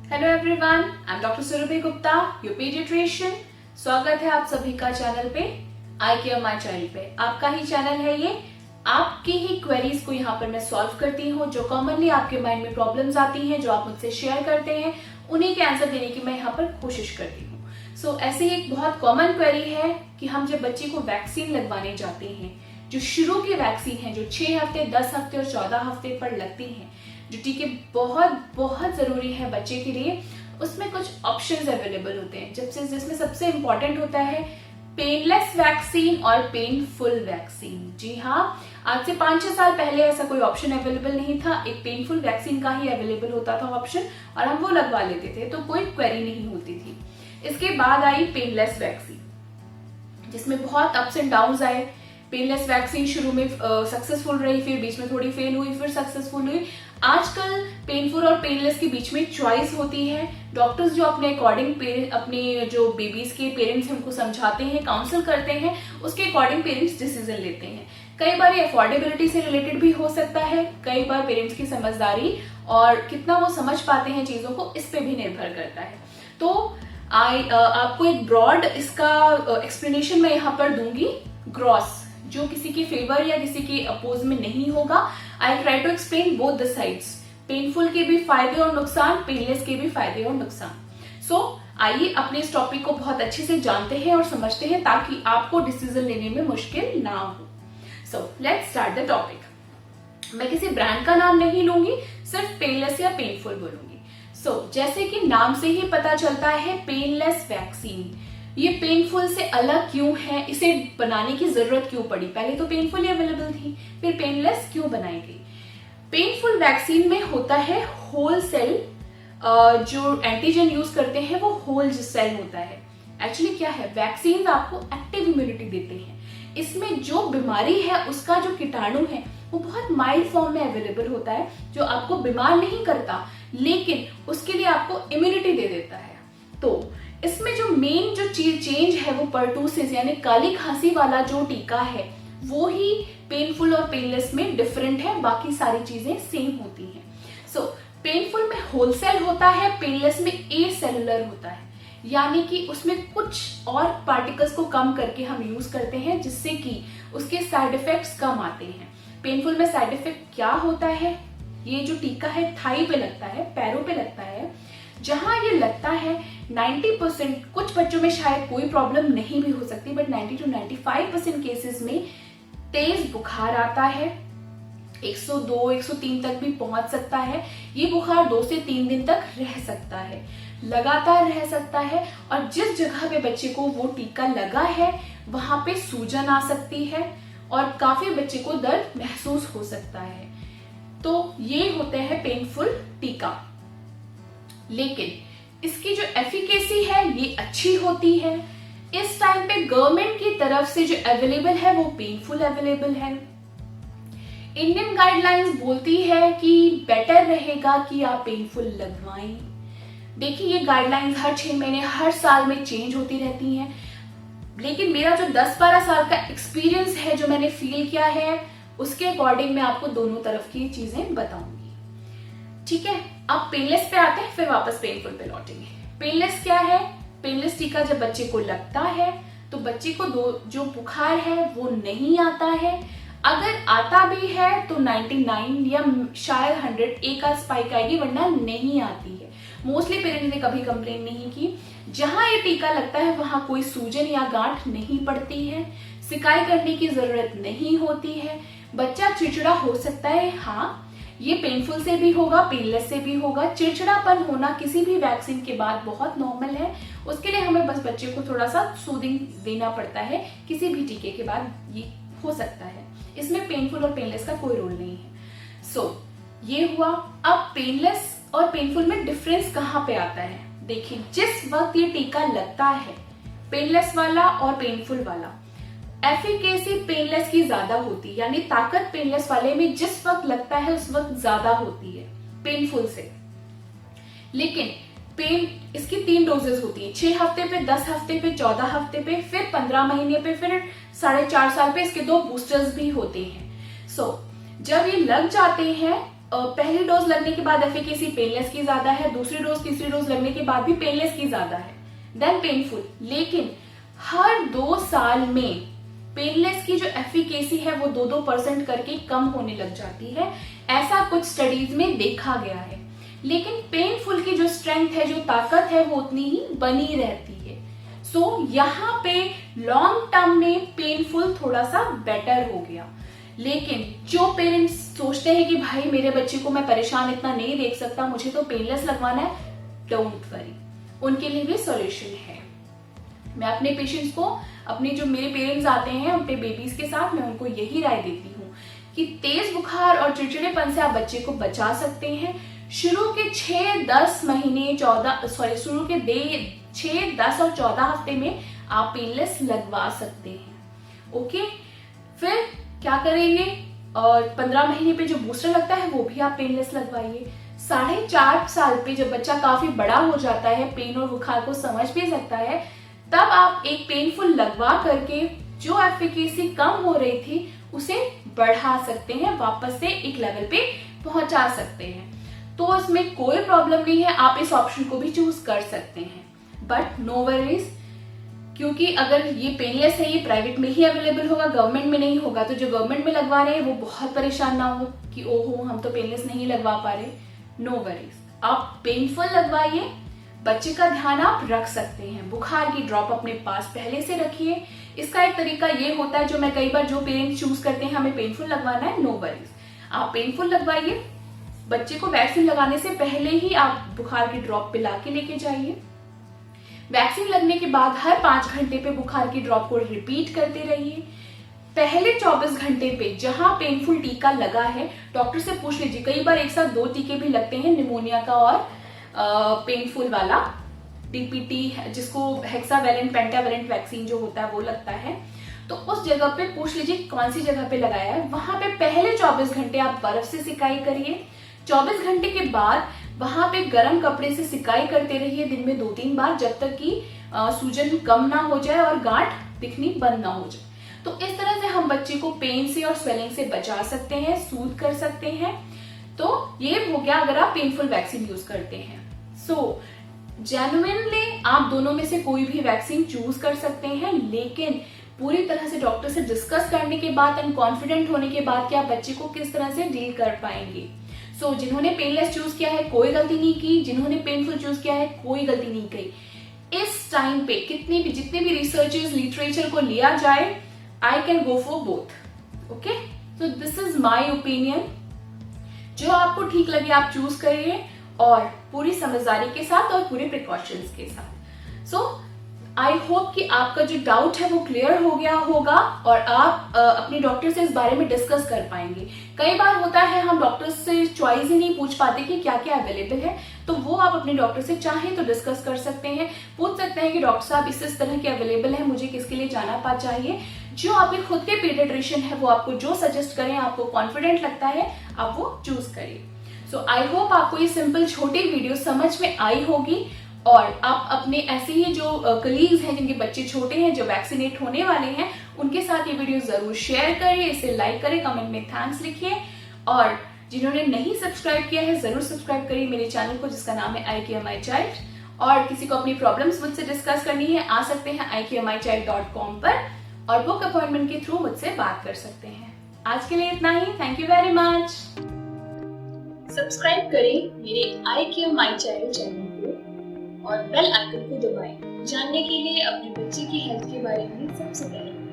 Hello everyone, I am doctor Surabhi Gupta, your paediatrician. स्वागत है आप सभी का चैनल पे, आई केयर माई चाइल्ड पे। आपका ही चैनल है ये। आपकी ही क्वेरीज को यहाँ पर मैं सॉल्व करती हूँ। जो कॉमनली आपके माइंड में प्रॉब्लम्स आती हैं, जो आप मुझसे शेयर करते हैं, उन्हीं के आंसर देने की मैं यहाँ पर कोशिश करती हूँ। सो ऐसे ही एक बहुत कॉमन क्वेरी है कि हम जब बच्चे को वैक्सीन लगवाने जाते हैं, जो शुरू की वैक्सीन है, जो 6 हफ्ते, 10 हफ्ते और 14 हफ्ते पर लगती हैं, जो टीके बहुत बहुत जरूरी है बच्चे के लिए, उसमें कुछ ऑप्शंस अवेलेबल होते हैं। जिसमें सबसे इंपॉर्टेंट होता है पेनलेस वैक्सीन और पेनफुल वैक्सीन। जी हाँ, आज से 5-6 साल पहले ऐसा कोई ऑप्शन अवेलेबल नहीं था। एक पेनफुल वैक्सीन का ही अवेलेबल होता था ऑप्शन, और हम वो लगवा लेते थे, तो कोई क्वेरी नहीं होती थी। इसके बाद आई पेनलेस वैक्सीन, जिसमें बहुत अप्स एंड डाउन्स आए। पेनलेस वैक्सीन शुरू में सक्सेसफुल रही, फिर बीच में थोड़ी फेल हुई, फिर सक्सेसफुल हुई। आजकल पेनफुल और पेनलेस के बीच में चॉइस होती है। डॉक्टर्स जो अपने अकॉर्डिंग अपने जो बेबीज के पेरेंट्स हैं उनको समझाते हैं, काउंसिल करते हैं, उसके अकॉर्डिंग पेरेंट्स डिसीजन लेते हैं। कई बार ये अफोर्डेबिलिटी से रिलेटेड भी हो सकता है, कई बार पेरेंट्स की समझदारी और कितना वो समझ पाते हैं चीजों को, इस पे भी निर्भर करता है। तो आपको एक ब्रॉड इसका एक्सप्लेनेशन मैं यहाँ पर दूंगी, ग्रॉस, जो किसी के फेवर या किसी के अपोज में नहीं होगा। I try to explain both the sides, painful के भी फायदे और नुकसान, पेनलेस के भी फायदे और नुकसान। सो आइए अपने इस टॉपिक को बहुत अच्छे से जानते हैं और समझते हैं, ताकि आपको डिसीजन लेने में मुश्किल ना हो। So let's start the topic. मैं किसी ब्रांड का नाम नहीं लूंगी, सिर्फ पेनलेस या पेनफुल बोलूंगी। सो जैसे कि नाम से ही पता चलता है, पेनलेस वैक्सीन ये पेनफुल से अलग क्यों है, इसे बनाने की जरूरत क्यों पड़ी? पहले तो पेनफुल ही अवेलेबल थी, फिर पेनलेस क्यों बनाई गई? पेनफुल वैक्सीन में होता है होल सेल, जो एंटीजन यूज करते हैं वो होल सेल होता है। एक्चुअली क्या है, वैक्सीन आपको एक्टिव इम्यूनिटी देते हैं। इसमें जो बीमारी है उसका जो कीटाणु है वो बहुत माइल्ड फॉर्म में अवेलेबल होता है, जो आपको बीमार नहीं करता, लेकिन उसके लिए आपको इम्यूनिटी दे देता है। तो इसमें जो मेन जो चेंज है वो पर्टूसिस यानी काली खांसी वाला जो टीका है, वो ही पेनफुल और पेनलेस में डिफरेंट है, बाकी सारी चीजें सेम होती हैं। सो पेनफुल में होल सेल होता है, पेनलेस में ए सेलुलर होता है, यानी कि उसमें कुछ और पार्टिकल्स को कम करके हम यूज करते हैं, जिससे कि उसके साइड इफेक्ट्स कम आते हैं। पेनफुल में साइड इफेक्ट क्या होता है? ये जो टीका है थाई पे लगता है, पैरों पे लगता है। जहां ये लगता है 90%, कुछ बच्चों में शायद कोई प्रॉब्लम नहीं भी हो सकती, बट 90 to 95% केसेस में तेज बुखार आता है, 102, 103 तक भी पहुंच सकता है। ये बुखार 2 से 3 दिन तक रह सकता है, लगातार रह सकता है। और जिस जगह पे बच्चे को वो टीका लगा है वहां पे सूजन आ सकती है और काफी बच्चे को दर्द महसूस हो सकता है। तो ये होते हैं पेनफुल टीका। लेकिन इसकी जो एफिकेसी है ये अच्छी होती है। इस टाइम पे गवर्नमेंट की तरफ से जो अवेलेबल है वो पेनफुल अवेलेबल है। इंडियन गाइडलाइंस बोलती है कि बेटर रहेगा कि आप पेनफुल लगवाएं। देखिए, ये गाइडलाइंस हर 6 महीने, हर साल में चेंज होती रहती हैं, लेकिन मेरा जो 10-12 साल का एक्सपीरियंस है, जो मैंने फील किया है, उसके अकॉर्डिंग मैं आपको दोनों तरफ की चीजें बताऊंगी। ठीक है, अब पेनलेस पे आते हैं, फिर वापस पेनफुल पे लौटेंगे। पेनलेस क्या है? पेनलेस टीका जब बच्चे को लगता है तो बच्चे को जो बुखार है वो नहीं आता है। अगर आता भी है तो 99 या शायद 100 एक आध स्पाइक आएगी, वरना नहीं आती है। मोस्टली पेरेंट्स ने कभी कंप्लेन नहीं की। जहां ये टीका लगता है वहां कोई सूजन या गांठ नहीं पड़ती है, सिकाई करने की जरूरत नहीं होती है। बच्चा चिड़चिड़ा हो सकता है, हाँ, ये पेनफुल से भी होगा, पेनलेस से भी होगा। चिड़चिड़ापन होना किसी भी वैक्सीन के बाद बहुत नॉर्मल है। उसके लिए हमें बस बच्चे को थोड़ा सा सूदिंग देना पड़ता है, किसी भी टीके के बाद ये हो सकता है। इसमें पेनफुल और पेनलेस का कोई रोल नहीं है। सो ये हुआ। अब पेनलेस और पेनफुल में डिफरेंस कहाँ पे आता है? देखिए, जिस वक्त ये टीका लगता है, पेनलेस वाला और पेनफुल वाला, एफिकेसी पेनलेस की ज्यादा होती है, यानी ताकत पेनलेस वाले में जिस वक्त लगता है उस वक्त ज्यादा होती है पेनफुल से। लेकिन इसकी 3 डोजेस होती है, 6 हफ्ते पे, 10 हफ्ते पे, 14 हफ्ते पे, फिर 15 महीने पे, फिर 4.5 साल पे। इसके 2 बूस्टर्स भी होते हैं। सो जब ये लग जाते हैं पहली डोज लगने के बाद एफिकेसी पेनलेस की ज्यादा है, दूसरी डोज तीसरी डोज लगने के बाद भी पेनलेस की ज्यादा है देन पेनफुल। लेकिन हर 2 साल में पेनलेस की जो एफिकेसी है वो 2-2% करके कम होने लग जाती है, ऐसा कुछ स्टडीज में देखा गया है। लेकिन पेनफुल की जो स्ट्रेंथ है, जो ताकत है, वो उतनी ही बनी रहती है। सो यहाँ पे लॉन्ग टर्म में पेनफुल थोड़ा सा बेटर हो गया। लेकिन जो पेरेंट्स सोचते हैं कि भाई मेरे बच्चे को मैं परेशान इतना नहीं देख सकता, मुझे तो पेनलेस लगवाना है, डोंट वरी, उनके लिए भी सॉल्यूशन है। मैं अपने पेशेंट्स को, अपने जो मेरे पेरेंट्स आते हैं अपने बेबीज के साथ, मैं उनको यही राय देती हूँ कि तेज बुखार और चिड़चिड़ेपन से आप बच्चे को बचा सकते हैं। शुरू के 6-10 महीने 6, 10 और 14 हफ्ते में आप पेनलेस लगवा सकते हैं। ओके, फिर क्या करेंगे, और 15 महीने पे जो बूस्टर लगता है वो भी आप पेनलेस लगवाइए। 4.5 साल पे जब बच्चा काफी बड़ा हो जाता है, पेन और बुखार को समझ भी सकता है, तब आप एक पेनफुल लगवा करके जो एफिकेसी कम हो रही थी उसे बढ़ा सकते हैं, वापस से एक लेवल पे पहुंचा सकते हैं। तो इसमें कोई प्रॉब्लम नहीं है, आप इस ऑप्शन को भी चूज कर सकते हैं। बट नो वरीज, क्योंकि अगर ये पेनलेस है, ये प्राइवेट में ही अवेलेबल होगा, गवर्नमेंट में नहीं होगा, तो जो गवर्नमेंट में लगवा रहे हैं वो बहुत परेशान ना हो कि ओहो हम तो पेनलेस नहीं लगवा पा रहे। नो वरीज, आप पेनफुल लगवाइए, बच्चे का ध्यान आप रख सकते हैं। बुखार की ड्रॉप अपने पास पहले से रखिए। इसका एक तरीका ये होता है, जो मैं कई बार जो पेरेंट्स चूज करते हैं हमें पेनफुल लगवाना है, नो वरीज, आप पेनफुल लगवाइए। बच्चे को वैक्सीन लगाने से पहले ही आप बुखार की ड्रॉप पिला के लेके जाइए। वैक्सीन लगने के बाद हर 5 घंटे पे बुखार की ड्रॉप को रिपीट करते रहिए। पहले 24 घंटे पे जहां पेनफुल टीका लगा है, डॉक्टर से पूछ लीजिए, कई बार एक साथ 2 टीके भी लगते हैं, निमोनिया का और पेनफुल वाला डीपीटी, जिसको हेक्सावेलेंट पेंटावेलेंट वैक्सीन जो होता है वो लगता है। तो उस जगह पे पूछ लीजिए कौन सी जगह पे लगाया है। वहां पे पहले 24 घंटे आप बर्फ से सिकाई करिए। 24 घंटे के बाद वहां पे गर्म कपड़े से सिकाई करते रहिए दिन में 2-3 बार, जब तक कि सूजन कम ना हो जाए और गांठ दिखनी बंद ना हो जाए। तो इस तरह से हम बच्चे को पेन से और स्वेलिंग से बचा सकते हैं, सूद कर सकते हैं। तो ये हो गया अगर आप पेनफुल वैक्सीन यूज करते हैं। सो जेन्युइनली आप दोनों में से कोई भी वैक्सीन चूज कर सकते हैं, लेकिन पूरी तरह से डॉक्टर से डिस्कस करने के बाद एंड कॉन्फिडेंट होने के बाद कि आप बच्चे को किस तरह से डील कर पाएंगे। सो जिन्होंने पेनलेस चूज किया है कोई गलती नहीं की, जिन्होंने पेनफुल चूज किया है कोई गलती नहीं की। इस टाइम पे जितने भी रिसर्चेस लिटरेचर को लिया जाए, I can go for both. Okay, so this is my opinion. जो आपको ठीक लगे आप चूज करिए, और पूरी समझदारी के साथ और पूरे प्रिकॉशंस के साथ। सो आई होप कि आपका जो डाउट है वो क्लियर हो गया होगा और आप अपने डॉक्टर से इस बारे में डिस्कस कर पाएंगे। कई बार होता है हम डॉक्टर से चॉइस ही नहीं पूछ पाते कि क्या क्या अवेलेबल है, तो वो आप अपने डॉक्टर से चाहें तो डिस्कस कर सकते हैं, पूछ सकते हैं कि डॉक्टर साहब इस तरह के अवेलेबल है, मुझे किसके लिए जाना चाहिए। जो आपके खुद के पीडियाट्रिशियन है वो आपको जो सजेस्ट करें, आपको कॉन्फिडेंट लगता है, आप वो चूज करिए। सो आई होप आपको ये सिंपल छोटी वीडियो समझ में आई होगी, और आप अपने ऐसे ही जो कलीग्स हैं जिनके बच्चे छोटे हैं, जो वैक्सीनेट होने वाले हैं, उनके साथ ये वीडियो जरूर शेयर करिए, इसे लाइक करें, कमेंट में थैंक्स लिखिए, और जिन्होंने नहीं सब्सक्राइब किया है जरूर सब्सक्राइब करिए मेरे चैनल को, जिसका नाम है आई केयर माई चाइल्ड। और किसी को अपनी प्रॉब्लम्स मुझसे डिस्कस करनी है, आ सकते हैं icaremychild.com पर और बुक अपॉइंटमेंट के थ्रू मुझसे बात कर सकते हैं। आज के लिए इतना ही, thank you very much. Subscribe करें मेरे I care my child channel और बेल आइकन को दबाएं, जानने के लिए अपने बच्चे की हेल्थ के बारे में सबसे पहले।